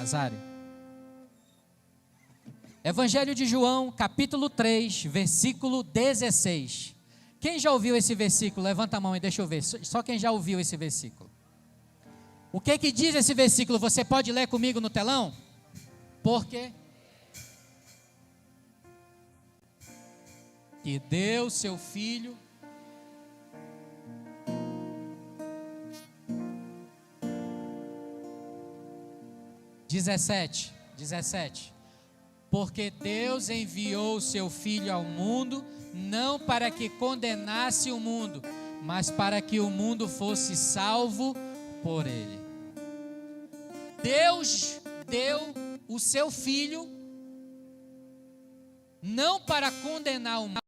Nazário. Evangelho de João, capítulo 3, versículo 16. Quem já ouviu esse versículo? Levanta a mão e deixa eu ver. Só quem já ouviu esse versículo. O que que diz esse versículo? Você pode ler comigo no telão? Porque que deu seu filho (17) porque Deus enviou o seu filho ao mundo não para que condenasse o mundo, mas para que o mundo fosse salvo por ele. Deus deu o seu filho não para condenar o mundo.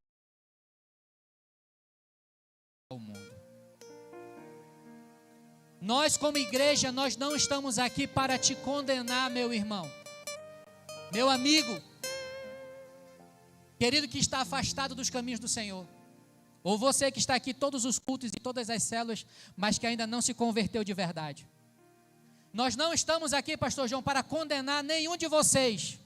Nós como igreja, nós não estamos aqui para te condenar, meu irmão, meu amigo, querido que está afastado dos caminhos do Senhor, ou você que está aqui todos os cultos e todas as células, mas que ainda não se converteu de verdade. Nós não estamos aqui, pastor João, para condenar nenhum de vocês.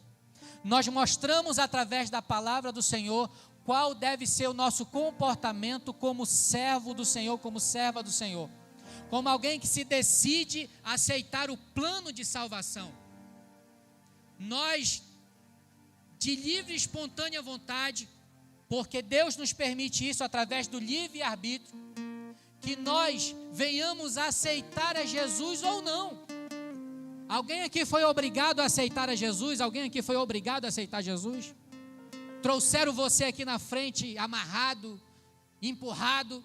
Nós mostramos através da palavra do Senhor qual deve ser o nosso comportamento como servo do Senhor, como serva do Senhor, como alguém que se decide aceitar o plano de salvação. Nós, de livre e espontânea vontade, porque Deus nos permite isso através do livre-arbítrio, que nós venhamos a aceitar a Jesus ou não. Alguém aqui foi obrigado a aceitar a Jesus? Alguém aqui foi obrigado a aceitar Jesus? Trouxeram você aqui na frente, amarrado, empurrado?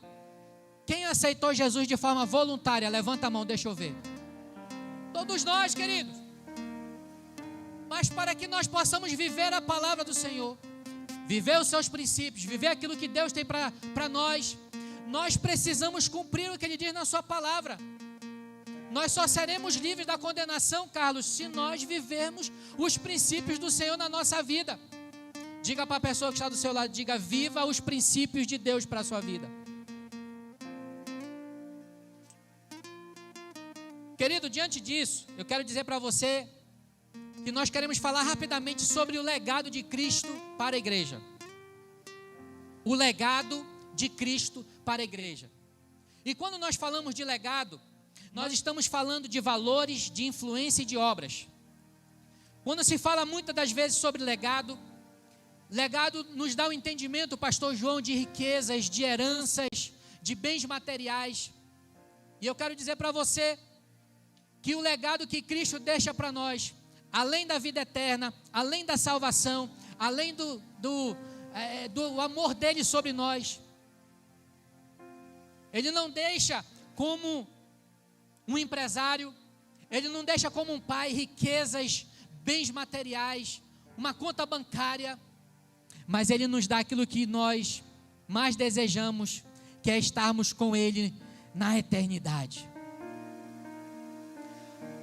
Quem aceitou Jesus de forma voluntária? Levanta a mão, deixa eu ver. Todos nós, queridos. Mas para que nós possamos viver a palavra do Senhor, viver os seus princípios, viver aquilo que Deus tem para nós, nós precisamos cumprir o que Ele diz na sua palavra. Nós só seremos livres da condenação, Carlos, se nós vivermos os princípios do Senhor na nossa vida. Diga para a pessoa que está do seu lado, diga: viva os princípios de Deus para a sua vida. Querido, diante disso, eu quero dizer para você que nós queremos falar rapidamente sobre o legado de Cristo para a igreja. O legado de Cristo para a igreja. E quando nós falamos de legado, nós estamos falando de valores, de influência e de obras. Quando se fala muitas das vezes sobre legado, legado nos dá o entendimento, pastor João, de riquezas, de heranças, de bens materiais. E eu quero dizer para você que o legado que Cristo deixa para nós, além da vida eterna, além da salvação, além do amor dele sobre nós, ele não deixa como um empresário, ele não deixa como um pai riquezas, bens materiais, uma conta bancária, mas ele nos dá aquilo que nós mais desejamos, que é estarmos com ele na eternidade.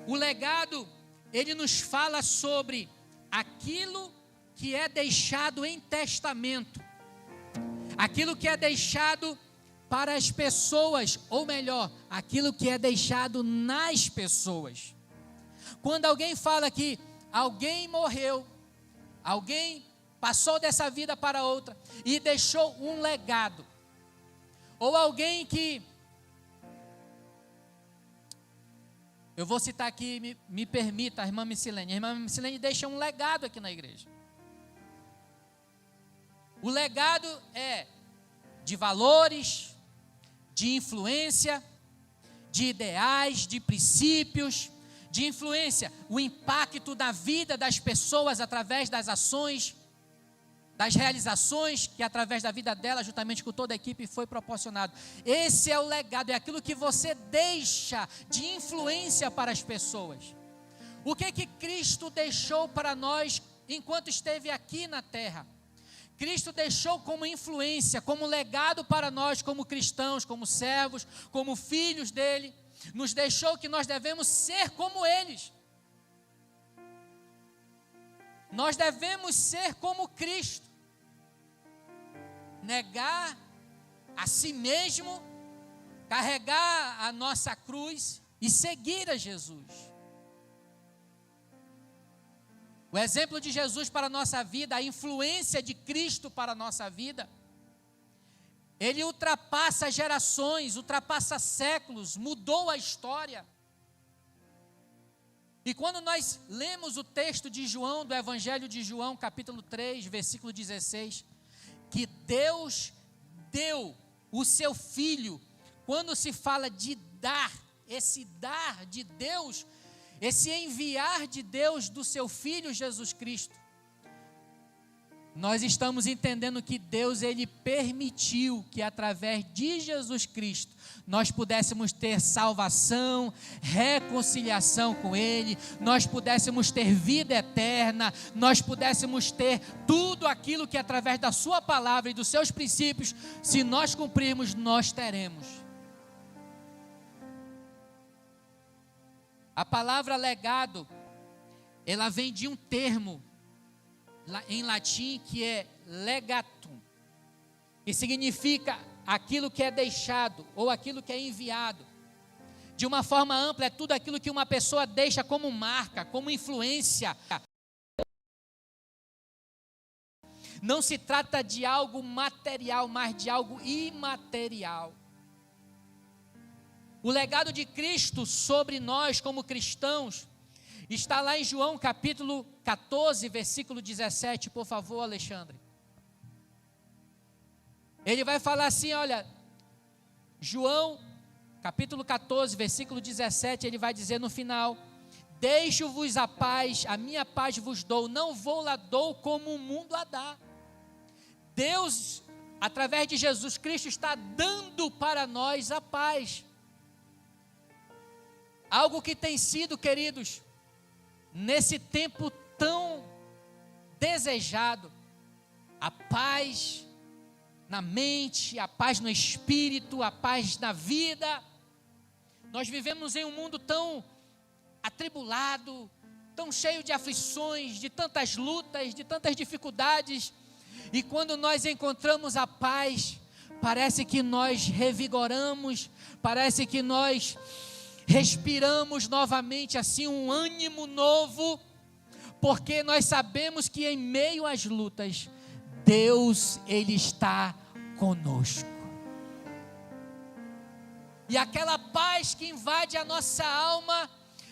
O legado, ele nos fala sobre aquilo que é deixado em testamento, aquilo que é deixado para as pessoas, ou melhor, aquilo que é deixado nas pessoas. Quando alguém fala que alguém morreu, alguém passou dessa vida para outra e deixou um legado, ou alguém que, eu vou citar aqui, me permita, a irmã Micilene deixa um legado aqui na igreja. O legado é de valores, de influência, de ideais, de princípios, de influência, o impacto da vida das pessoas através das ações, das realizações que através da vida dela, juntamente com toda a equipe, foi proporcionado. Esse é o legado, é aquilo que você deixa de influência para as pessoas. O que que Cristo deixou para nós enquanto esteve aqui na terra? Cristo deixou como influência, como legado para nós, como cristãos, como servos, como filhos dele, nos deixou que nós devemos ser como eles. Nós devemos ser como Cristo, negar a si mesmo, carregar a nossa cruz e seguir a Jesus. O exemplo de Jesus para a nossa vida, a influência de Cristo para a nossa vida, ele ultrapassa gerações, ultrapassa séculos, mudou a história. E quando nós lemos o texto de João, do Evangelho de João, capítulo 3, versículo 16, que Deus deu o seu Filho, quando se fala de dar, esse dar de Deus, esse enviar de Deus do seu Filho Jesus Cristo, nós estamos entendendo que Deus, ele permitiu que através de Jesus Cristo, nós pudéssemos ter salvação, reconciliação com Ele, nós pudéssemos ter vida eterna, nós pudéssemos ter tudo aquilo que através da sua palavra e dos seus princípios, se nós cumprirmos, nós teremos. A palavra legado, ela vem de um termo em latim que é legatum, que significa aquilo que é deixado ou aquilo que é enviado. De uma forma ampla, é tudo aquilo que uma pessoa deixa como marca, como influência. Não se trata de algo material, mas de algo imaterial. O legado de Cristo sobre nós como cristãos está lá em João capítulo 14, versículo 17, por favor, Alexandre. Ele vai falar assim, olha, João capítulo 14, versículo 17, ele vai dizer no final: deixo-vos a paz, a minha paz vos dou, não vou lá dou como o mundo a dá. Deus, através de Jesus Cristo, está dando para nós a paz. Algo que tem sido, queridos, nesse tempo tão desejado, a paz na mente, a paz no espírito, a paz na vida. Nós vivemos em um mundo tão atribulado, tão cheio de aflições, de tantas lutas, de tantas dificuldades, e quando nós encontramos a paz, parece que nós revigoramos, parece que nós respiramos novamente assim um ânimo novo, porque nós sabemos que em meio às lutas, Deus, Ele está conosco. E aquela paz que invade a nossa alma,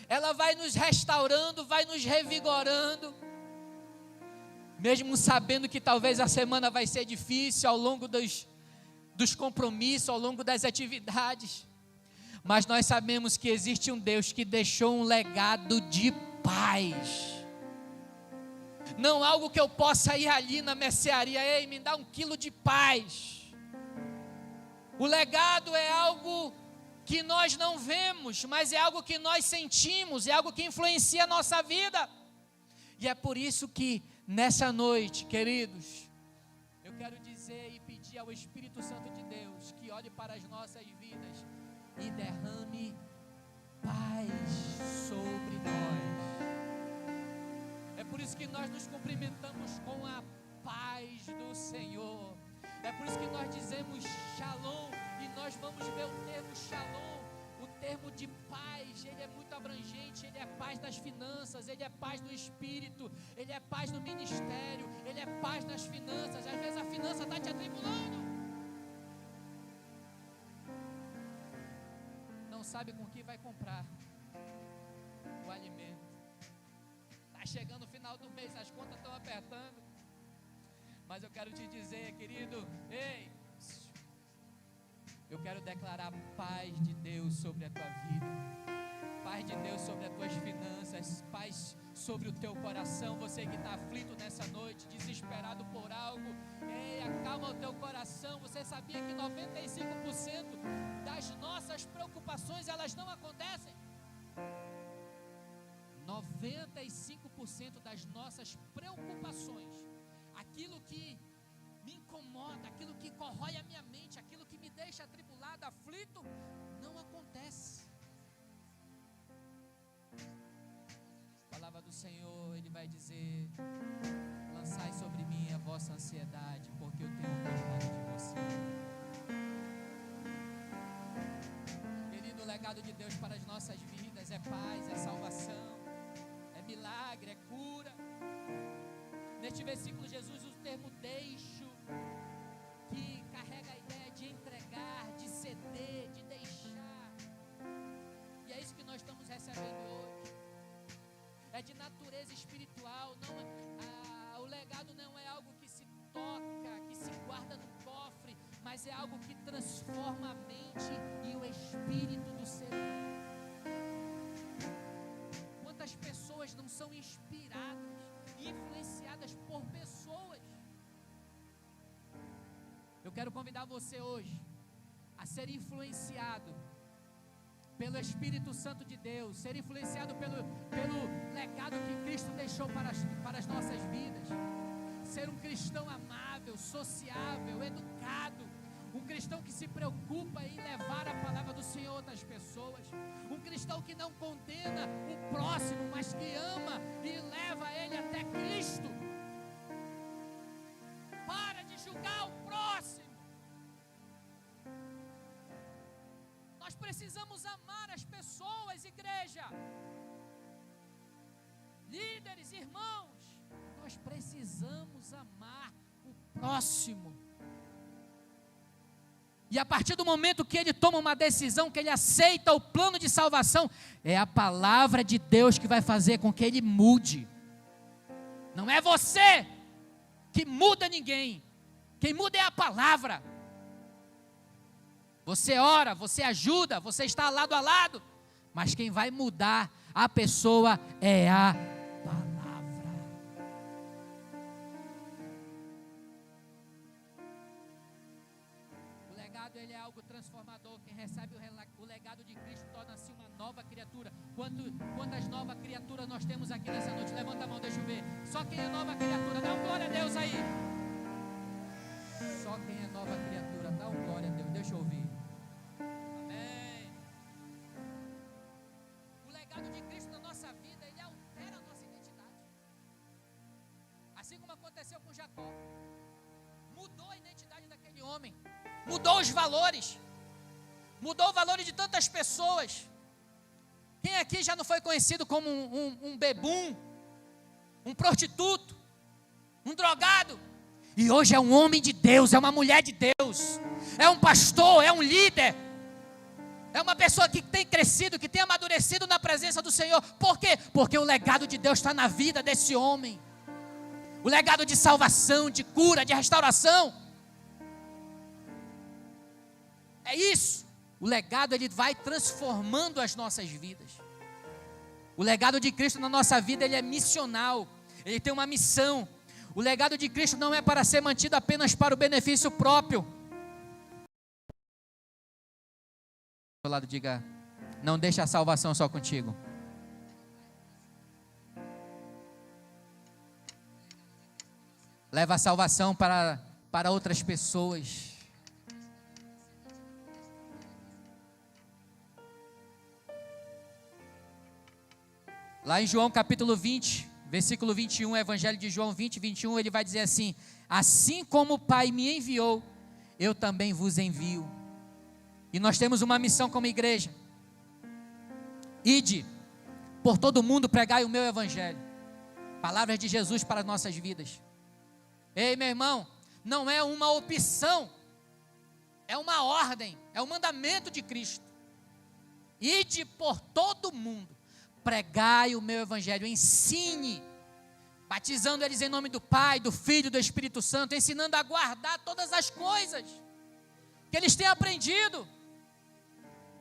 ela vai nos restaurando, vai nos revigorando, mesmo sabendo que talvez a semana vai ser difícil ao longo dos compromissos, ao longo das atividades, mas nós sabemos que existe um Deus que deixou um legado de paz. Não algo que eu possa ir ali na mercearia, ei, me dá 1 quilo de paz. O legado é algo que nós não vemos, mas é algo que nós sentimos, é algo que influencia a nossa vida. E é por isso que nessa noite, queridos, eu quero dizer e pedir ao Espírito Santo de Deus que olhe para as nossas vidas e derrame paz sobre nós. É por isso que nós nos cumprimentamos com a paz do Senhor. É por isso que nós dizemos shalom, e nós vamos ver o termo shalom, o termo de paz. Ele é muito abrangente, ele é paz nas finanças, ele é paz no espírito, ele é paz no ministério, ele é paz nas finanças. Às vezes a finança está te atribulando, não sabe com que vai comprar o alimento. Está chegando o final do mês, as contas estão apertando. Mas eu quero te dizer, querido, ei, eu quero declarar a paz de Deus sobre a tua vida, paz de Deus sobre as tuas finanças, paz sobre o teu coração. Você que está aflito nessa noite, desesperado por algo, ei, acalma o teu coração. Você sabia que 95% das nossas preocupações, elas não acontecem? 95% das nossas preocupações, aquilo que me incomoda, aquilo que corrói a minha mente, aquilo que me deixa atribulado, aflito, não acontece. A palavra do Senhor, Ele vai dizer: lançai sobre mim a vossa ansiedade, porque eu tenho cuidado de você. Querido, o legado de Deus para as nossas vidas é paz, é salvação, é milagre, é cura. Neste versículo, Jesus usa o termo deixo, que carrega a ideia de entregar, de ceder, de deixar. E é isso que nós estamos recebendo hoje. É de natureza espiritual. O legado não é algo que se toca, que se guarda no cofre, mas é algo que transforma a mente e o espírito do ser humano. Quantas pessoas não são inspiradas, influenciadas por pessoas? Eu quero convidar você hoje a ser influenciado pelo Espírito Santo de Deus, ser influenciado pelo legado que Cristo deixou para as nossas vidas, ser um cristão amável, sociável, educado, um cristão que se preocupa em levar a palavra do Senhor a outras pessoas, um cristão que não condena o próximo, mas que ama e leva ele até Cristo. Para de julgar o próximo. Nós precisamos amar as pessoas, igreja, líderes, irmãos. Nós precisamos amar o próximo. E a partir do momento que ele toma uma decisão, que ele aceita o plano de salvação, é a palavra de Deus que vai fazer com que ele mude. Não é você que muda ninguém. Quem muda é a palavra. Você ora, você ajuda, você está lado a lado, mas quem vai mudar a pessoa é a palavra. O legado, ele é algo transformador. Quem recebe o legado de Cristo torna-se uma nova criatura. Quantas novas criaturas nós temos aqui nessa noite? Levanta a mão, deixa eu ver. Só quem é nova criatura, dá um glória a Deus aí. Só quem é nova criatura, dá um glória a Deus, deixa eu ouvir. Amém. O legado de Cristo na nossa vida, ele altera a nossa identidade. Assim como aconteceu com Jacó. Mudou a identidade daquele homem. Mudou os valores. Mudou o valor de tantas pessoas. Quem aqui já não foi conhecido como um bebum, um prostituto, um drogado? E hoje é um homem de Deus, é uma mulher de Deus, é um pastor, é um líder, é uma pessoa que tem crescido, que tem amadurecido na presença do Senhor. Por quê? Porque o legado de Deus está na vida desse homem. O legado de salvação, de cura, de restauração. É isso. O legado, ele vai transformando as nossas vidas. O legado de Cristo na nossa vida, ele é missional. Ele tem uma missão. O legado de Cristo não é para ser mantido apenas para o benefício próprio. Do lado, diga: não deixa a salvação só contigo. Leva a salvação para outras pessoas. Lá em João capítulo 20, versículo 21, Evangelho de João 20, 21, ele vai dizer assim: assim como o Pai me enviou, eu também vos envio. E nós temos uma missão como igreja: ide por todo mundo, pregai o meu Evangelho. Palavras de Jesus para as nossas vidas. Ei, meu irmão, não é uma opção, é uma ordem, é um mandamento de Cristo. Ide por todo mundo, pregai o meu Evangelho, ensine, batizando eles em nome do Pai, do Filho e do Espírito Santo, ensinando a guardar todas as coisas que eles têm aprendido.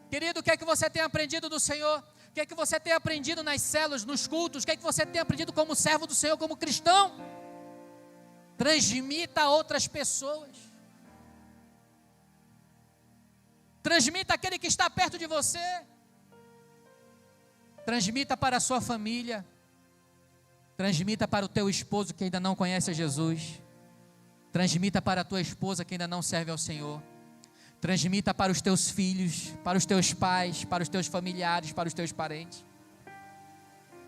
Querido, o que é que você tem aprendido do Senhor? O que é que você tem aprendido nas células, nos cultos? O que é que você tem aprendido como servo do Senhor, como cristão? Transmita a outras pessoas. Transmita aquele que está perto de você. Transmita para a sua família. Transmita para o teu esposo que ainda não conhece a Jesus. Transmita para a tua esposa que ainda não serve ao Senhor. Transmita para os teus filhos, para os teus pais, para os teus familiares, para os teus parentes.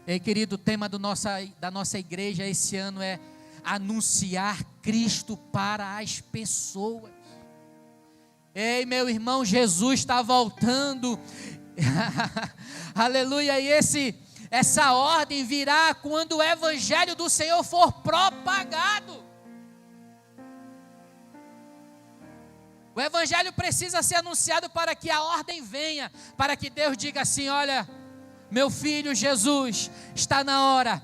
Ei, querido, o tema da nossa igreja esse ano é anunciar Cristo para as pessoas. Ei, meu irmão, Jesus está voltando. Aleluia. E essa ordem virá quando o evangelho do Senhor for propagado. O evangelho precisa ser anunciado para que a ordem venha, para que Deus diga assim: olha, meu filho Jesus, está na hora,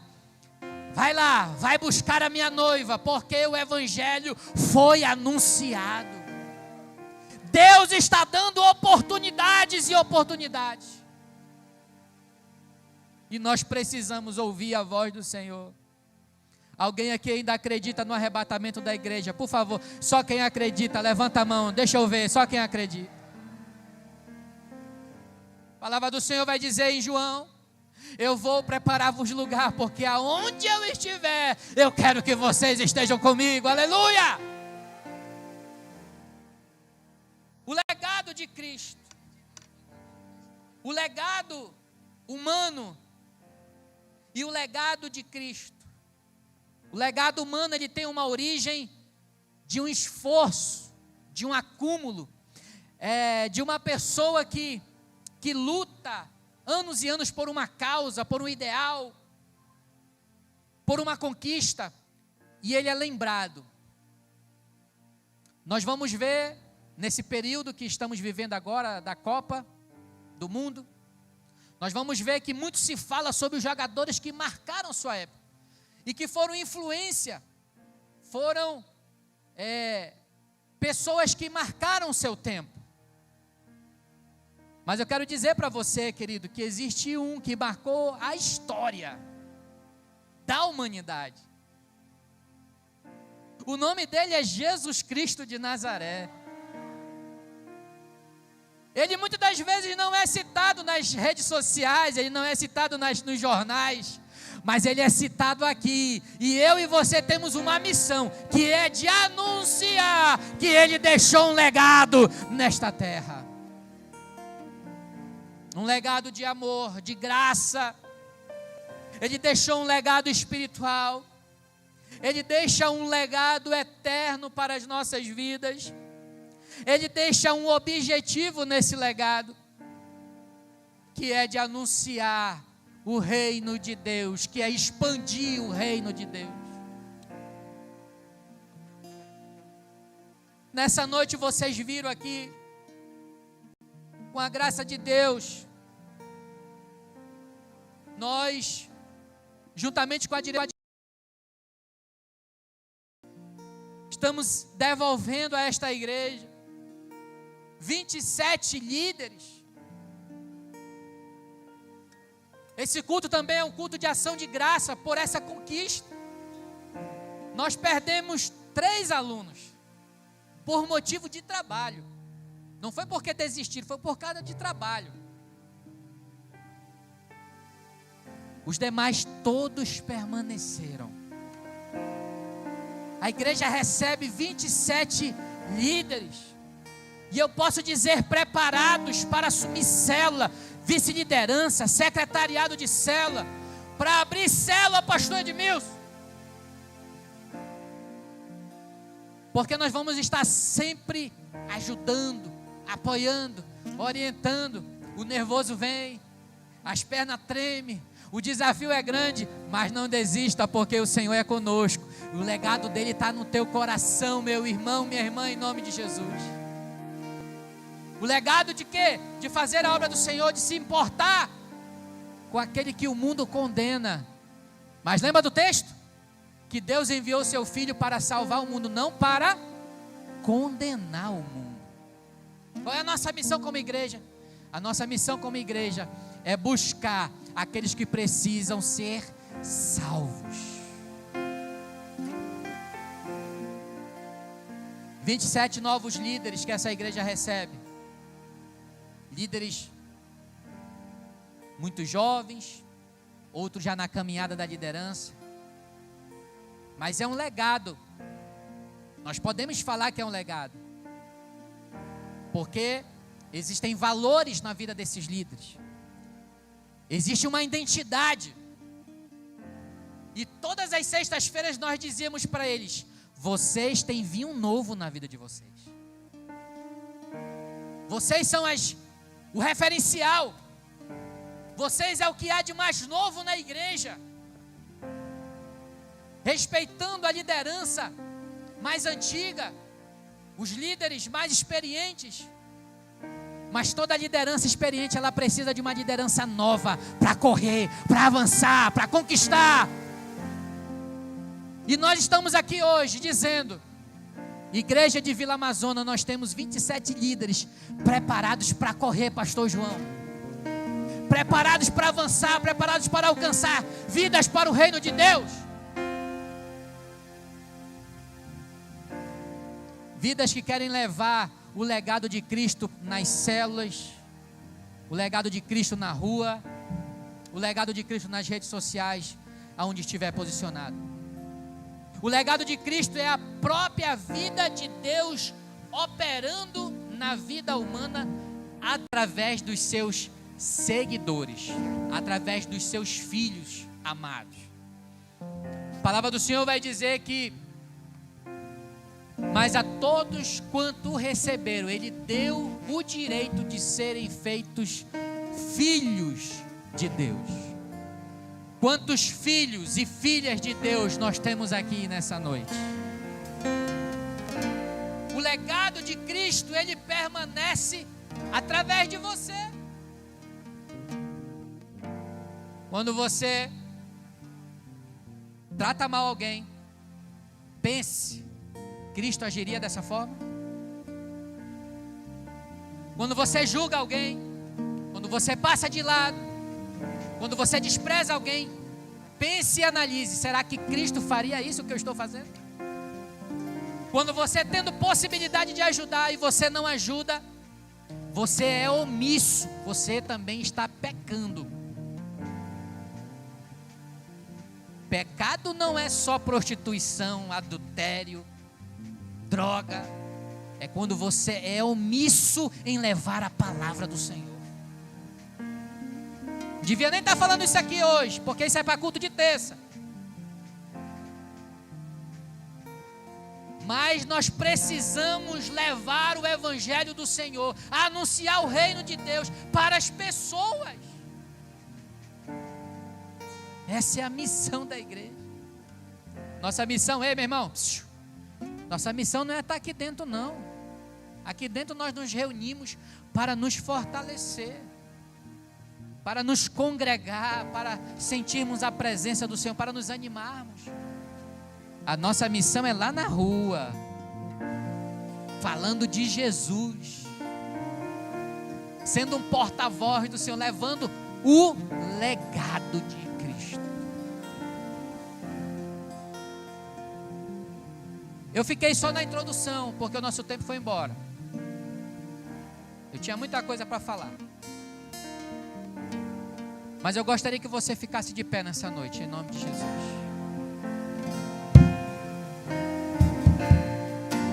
vai lá, vai buscar a minha noiva, porque o evangelho foi anunciado. Deus está dando oportunidades e oportunidades. E nós precisamos ouvir a voz do Senhor. Alguém aqui ainda acredita no arrebatamento da igreja? Por favor, só quem acredita, levanta a mão, deixa eu ver, só quem acredita. A palavra do Senhor vai dizer em João: eu vou preparar-vos lugar, porque aonde eu estiver, eu quero que vocês estejam comigo, aleluia! O legado de Cristo, o legado humano e o legado de Cristo. O legado humano, ele tem uma origem de um esforço, de um acúmulo, de uma pessoa que luta anos e anos por uma causa, por um ideal, por uma conquista, e ele é lembrado. Nós vamos ver, nesse período que estamos vivendo agora, da Copa do Mundo, nós vamos ver que muito se fala sobre os jogadores que marcaram sua época, e que foram influência, foram pessoas que marcaram o seu tempo. Mas eu quero dizer para você, querido, que existe um que marcou a história da humanidade. O nome dele é Jesus Cristo de Nazaré. Ele muitas das vezes não é citado nas redes sociais, ele não é citado nos jornais, mas ele é citado aqui, e eu e você temos uma missão, que é de anunciar que ele deixou um legado nesta terra. Um legado de amor, de graça. Ele deixou um legado espiritual. Ele deixa um legado eterno para as nossas vidas. Ele deixa um objetivo nesse legado, que é de anunciar o reino de Deus, que é expandir o reino de Deus. Nessa noite vocês viram aqui, com a graça de Deus, nós, juntamente com a direção, estamos devolvendo a esta igreja 27 líderes. Esse culto também é um culto de ação de graça por essa conquista. Nós perdemos 3 alunos por motivo de trabalho. Não foi porque desistiram, foi por causa de trabalho. Os demais todos permaneceram. A igreja recebe 27 líderes. E eu posso dizer, preparados para assumir célula, vice-liderança, secretariado de célula, para abrir célula, pastor Edmilson. Porque nós vamos estar sempre ajudando, apoiando, orientando. O nervoso vem, as pernas tremem, o desafio é grande, mas não desista, porque o Senhor é conosco. O legado dele está no teu coração, meu irmão, minha irmã, em nome de Jesus. O legado de quê? De fazer a obra do Senhor, de se importar com aquele que o mundo condena. Mas lembra do texto? Que Deus enviou seu Filho para salvar o mundo, não para condenar o mundo. Qual é a nossa missão como igreja? A nossa missão como igreja é buscar aqueles que precisam ser salvos. 27 novos líderes que essa igreja recebe. Líderes muito jovens, outros já na caminhada da liderança. Mas é um legado. Nós podemos falar que é um legado, porque existem valores na vida desses líderes. Existe uma identidade. E todas as sextas-feiras nós dizíamos para eles: vocês têm vinho novo na vida de vocês. Vocês são o referencial. Vocês é o que há de mais novo na igreja. Respeitando a liderança mais antiga, os líderes mais experientes. Mas toda liderança experiente, ela precisa de uma liderança nova para correr, para avançar, para conquistar. E nós estamos aqui hoje dizendo: Igreja de Vila Amazônia, nós temos 27 líderes preparados para correr, pastor João. Preparados para avançar, preparados para alcançar vidas para o reino de Deus. Vidas que querem levar o legado de Cristo nas células, o legado de Cristo na rua, o legado de Cristo nas redes sociais, aonde estiver posicionado. O legado de Cristo é a própria vida de Deus operando na vida humana através dos seus seguidores, através dos seus filhos amados. A palavra do Senhor vai dizer que: mas a todos quanto receberam, Ele deu o direito de serem feitos filhos de Deus. Quantos filhos e filhas de Deus nós temos aqui nessa noite? O legado de Cristo, ele permanece através de você. Quando você trata mal alguém, pense: Cristo agiria dessa forma? Quando você julga alguém, quando você passa de lado, quando você despreza alguém, pense e analise: será que Cristo faria isso que eu estou fazendo? Quando você tendo possibilidade de ajudar e você não ajuda, você é omisso, você também está pecando. Pecado não é só prostituição, adultério, droga. É quando você é omisso em levar a palavra do Senhor. Devia nem estar falando isso aqui hoje, porque isso é para culto de terça. Mas nós precisamos levar o evangelho do Senhor, anunciar o reino de Deus para as pessoas. Essa é a missão da igreja. Nossa missão, ei meu irmão, nossa missão não é estar aqui dentro não. Aqui dentro nós nos reunimos para nos fortalecer, para nos congregar, para sentirmos a presença do Senhor, para nos animarmos. A nossa missão é lá na rua, falando de Jesus, sendo um porta-voz do Senhor, levando o legado de Cristo. Eu fiquei só na introdução, porque o nosso tempo foi embora. Eu tinha muita coisa para falar. Mas eu gostaria que você ficasse de pé nessa noite, em nome de Jesus.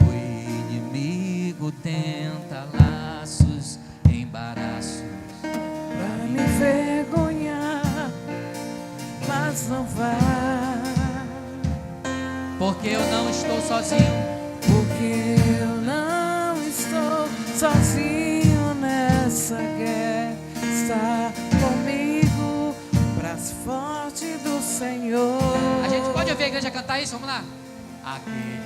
O inimigo tenta laços, embaraços, pra me envergonhar, mas não vai. Porque eu não estou sozinho. Porque eu não estou sozinho nessa guerra. Está comigo, braço forte do Senhor. A gente pode ouvir a igreja cantar isso? Vamos lá. Aquele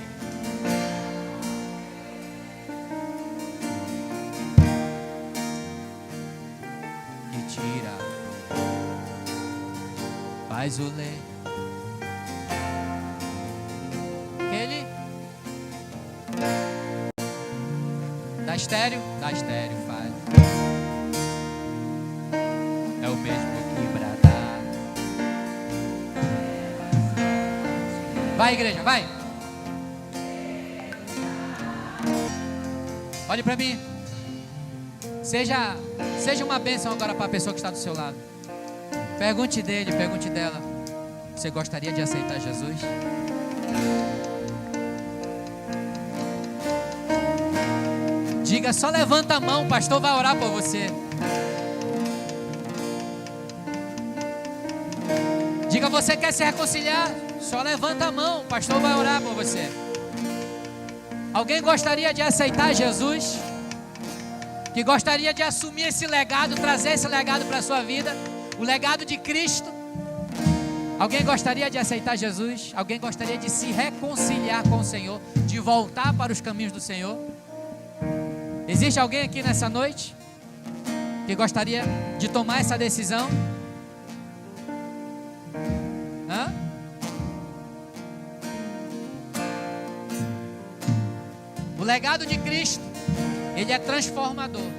que tira, faz o leito. Aquele da estéreo faz. É o mesmo que bradar. Vai igreja, vai. Olhe para mim. Seja uma bênção agora para a pessoa que está do seu lado. Pergunte dele, pergunte dela: você gostaria de aceitar Jesus? Diga: só levanta a mão, o pastor vai orar por você. Diga: você quer se reconciliar? Só levanta a mão, o pastor vai orar por você. Alguém gostaria de aceitar Jesus? Que gostaria de assumir esse legado, trazer esse legado para a sua vida? O legado de Cristo. Alguém gostaria de aceitar Jesus? Alguém gostaria de se reconciliar com o Senhor? De voltar para os caminhos do Senhor? Existe alguém aqui nessa noite que gostaria de tomar essa decisão? Hã? O legado de Cristo, ele é transformador.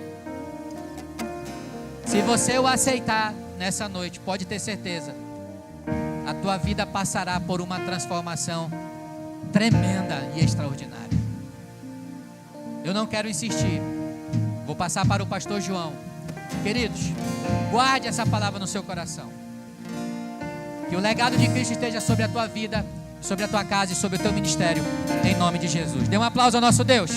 Se você o aceitar nessa noite, pode ter certeza, a tua vida passará por uma transformação tremenda e extraordinária. Eu não quero insistir. Vou passar para o pastor João. Queridos, guarde essa palavra no seu coração. Que o legado de Cristo esteja sobre a tua vida, sobre a tua casa e sobre o teu ministério, em nome de Jesus. Dê um aplauso ao nosso Deus.